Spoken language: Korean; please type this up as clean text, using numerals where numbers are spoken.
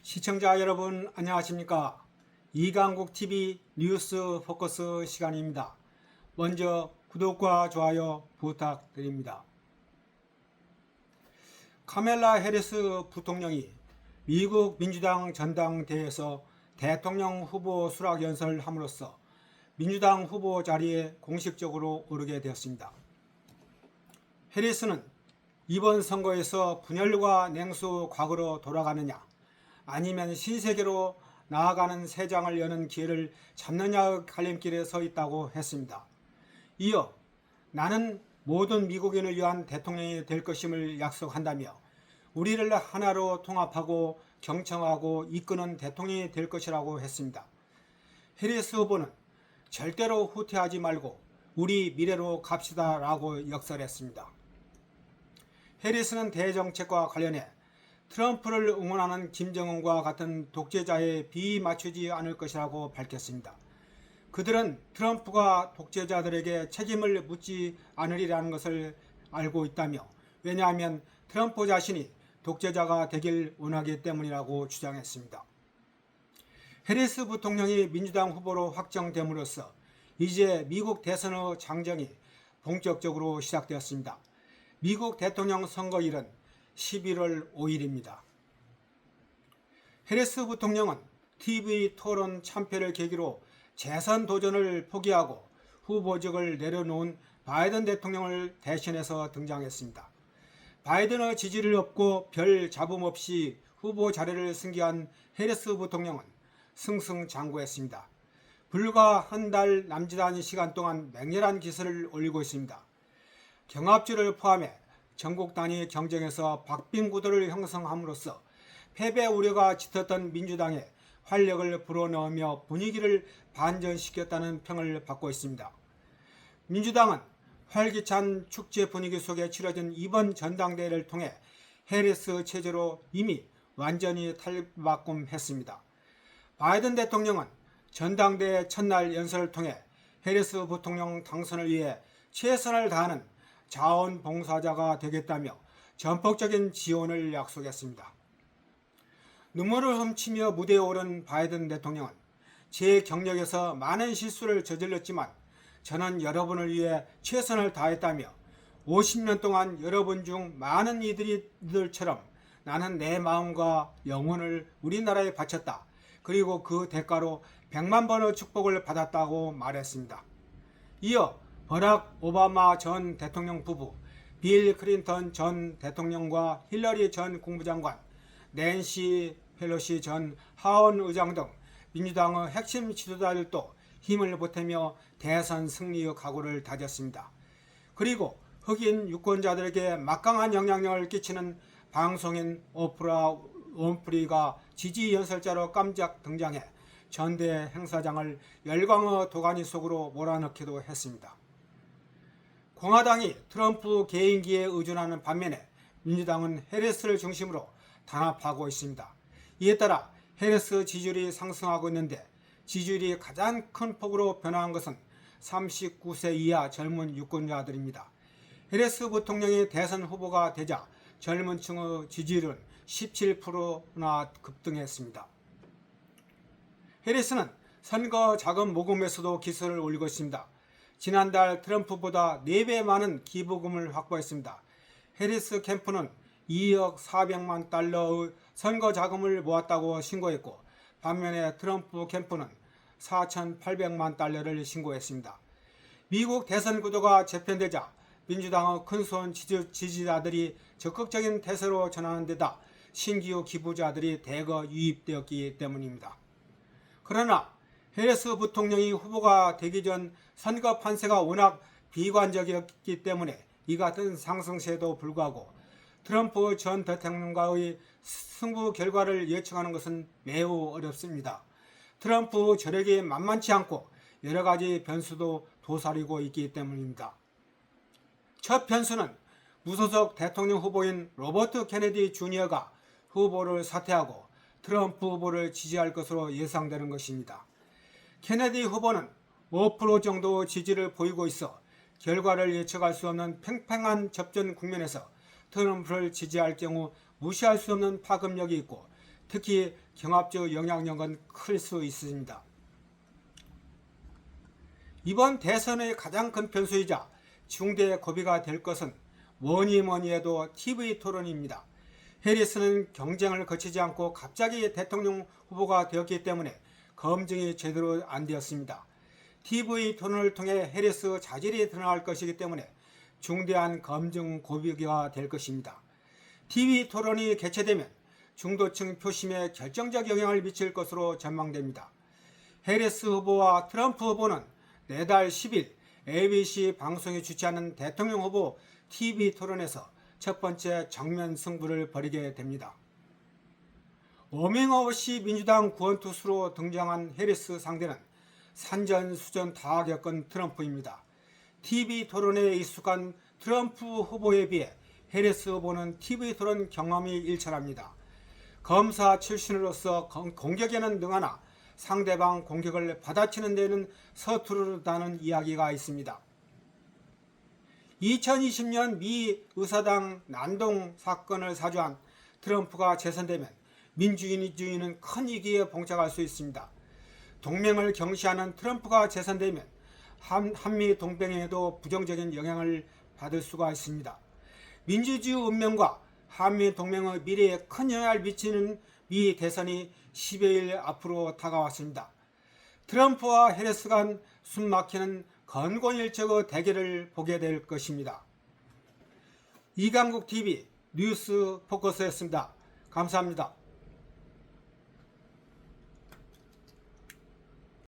시청자 여러분 안녕하십니까? 이강국TV 뉴스 포커스 시간입니다. 먼저 구독과 좋아요 부탁드립니다. 카멜라 해리스 부통령이 미국 민주당 전당대회에서 대통령 후보 수락 연설을 함으로써 민주당 후보 자리에 공식적으로 오르게 되었습니다. 해리스는 이번 선거에서 분열과 냉수 과거로 돌아가느냐 아니면 신세계로 나아가는 새 장을 여는 기회를 잡느냐의 갈림길에 서 있다고 했습니다. 이어 나는 모든 미국인을 위한 대통령이 될 것임을 약속한다며 우리를 하나로 통합하고 경청하고 이끄는 대통령이 될 것이라고 했습니다. 해리스 후보는 절대로 후퇴하지 말고 우리 미래로 갑시다 라고 역설했습니다. 해리스는 대정책과 관련해 트럼프를 응원하는 김정은과 같은 독재자에 비맞추지 않을 것이라고 밝혔습니다. 그들은 트럼프가 독재자들에게 책임을 묻지 않으리라는 것을 알고 있다며 왜냐하면 트럼프 자신이 독재자가 되길 원하기 때문이라고 주장했습니다. 해리스 부통령이 민주당 후보로 확정됨으로써 이제 미국 대선의 장정이 본격적으로 시작되었습니다. 미국 대통령 선거일은 11월 5일입니다. 해리스 부통령은 TV 토론 참패를 계기로 재선 도전을 포기하고 후보직을 내려놓은 바이든 대통령을 대신해서 등장했습니다. 바이든의 지지를 얻고 별 잡음 없이 후보 자리를 승계한 해리스 부통령은 승승장구했습니다. 불과 한 달 남짓한 시간 동안 맹렬한 기세를 올리고 있습니다. 경합주를 포함해 전국 단위 경쟁에서 박빙 구도를 형성함으로써 패배 우려가 짙었던 민주당에 활력을 불어넣으며 분위기를 반전시켰다는 평을 받고 있습니다. 민주당은 활기찬 축제 분위기 속에 치러진 이번 전당대회를 통해 해리스 체제로 이미 완전히 탈바꿈했습니다. 바이든 대통령은 전당대회 첫날 연설을 통해 해리스 부통령 당선을 위해 최선을 다하는 자원봉사자가 되겠다며 전폭적인 지원을 약속했습니다. 눈물을 훔치며 무대에 오른 바이든 대통령은 제 경력에서 많은 실수를 저질렀지만 저는 여러분을 위해 최선을 다했다며 50년 동안 여러분 중 많은 이들처럼 나는 내 마음과 영혼을 우리나라에 바쳤다. 그리고 그 대가로 100만 번의 축복을 받았다고 말했습니다. 이어 버락 오바마 전 대통령 부부, 빌 클린턴 전 대통령과 힐러리 전 국무장관, 낸시 펠로시 전 하원 의장 등 민주당의 핵심 지도자들도 힘을 보태며 대선 승리의 각오를 다졌습니다. 그리고 흑인 유권자들에게 막강한 영향력을 끼치는 방송인 오프라 윈프리가 지지 연설자로 깜짝 등장해 전대 행사장을 열광의 도가니 속으로 몰아넣기도 했습니다. 공화당이 트럼프 개인기에 의존하는 반면에 민주당은 해리스를 중심으로 단합하고 있습니다. 이에 따라 해리스 지지율이 상승하고 있는데 지지율이 가장 큰 폭으로 변화한 것은 39세 이하 젊은 유권자들입니다. 해리스 부통령이 대선 후보가 되자 젊은 층의 지지율은 17%나 급등했습니다. 해리스는 선거 자금 모금에서도 기세를 올리고 있습니다. 지난달 트럼프보다 4배 많은 기부금을 확보했습니다. 해리스 캠프는 2억 400만 달러의 선거 자금을 모았다고 신고했고 반면에 트럼프 캠프는 4,800만 달러를 신고했습니다. 미국 대선 구도가 재편되자 민주당의 큰손 지지자들이 적극적인 태세로 전환한 데다 신규 기부자들이 대거 유입되었기 때문입니다. 그러나 해리스 부통령이 후보가 되기 전 선거 판세가 워낙 비관적이었기 때문에 이 같은 상승세에도 불구하고 트럼프 전 대통령과의 승부 결과를 예측하는 것은 매우 어렵습니다. 트럼프 저력이 만만치 않고 여러 가지 변수도 도사리고 있기 때문입니다. 첫 변수는 무소속 대통령 후보인 로버트 케네디 주니어가 후보를 사퇴하고 트럼프 후보를 지지할 것으로 예상되는 것입니다. 케네디 후보는 5% 정도 지지를 보이고 있어 결과를 예측할 수 없는 팽팽한 접전 국면에서 트럼프를 지지할 경우 무시할 수 없는 파급력이 있고 특히 경합적 영향력은 클 수 있습니다. 이번 대선의 가장 큰 변수이자 중대 고비가 될 것은 뭐니 해도 TV 토론입니다. 해리스는 경쟁을 거치지 않고 갑자기 대통령 후보가 되었기 때문에 검증이 제대로 안 되었습니다. TV 토론을 통해 해리스 자질이 드러날 것이기 때문에 중대한 검증 고비가 될 것입니다. TV 토론이 개최되면 중도층 표심에 결정적 영향을 미칠 것으로 전망됩니다. 해리스 후보와 트럼프 후보는 내달 10일 ABC 방송이 주최하는 대통령 후보 TV 토론에서 첫 번째 정면 승부를 벌이게 됩니다. 워밍업없이 민주당 구원투수로 등장한 해리스 상대는 산전수전 다 겪은 트럼프입니다. TV 토론에 익숙한 트럼프 후보에 비해 해리스 후보는 TV 토론 경험이 일천합니다. 검사 출신으로서 공격에는 능하나 상대방 공격을 받아치는 데는 서투르다는 이야기가 있습니다. 2020년 미 의사당 난동 사건을 사주한 트럼프가 재선되면 민주주의는 큰 위기에 봉착할 수 있습니다. 동맹을 경시하는 트럼프가 재선되면 한미 동맹에도 부정적인 영향을 받을 수가 있습니다. 민주주의 운명과 한미 동맹의 미래에 큰 영향을 미치는 미 대선이 10여일 앞으로 다가왔습니다. 트럼프와 해리스 간 숨막히는 건곤일적의 대결을 보게 될 것입니다. 이강국TV 뉴스 포커스였습니다. 감사합니다.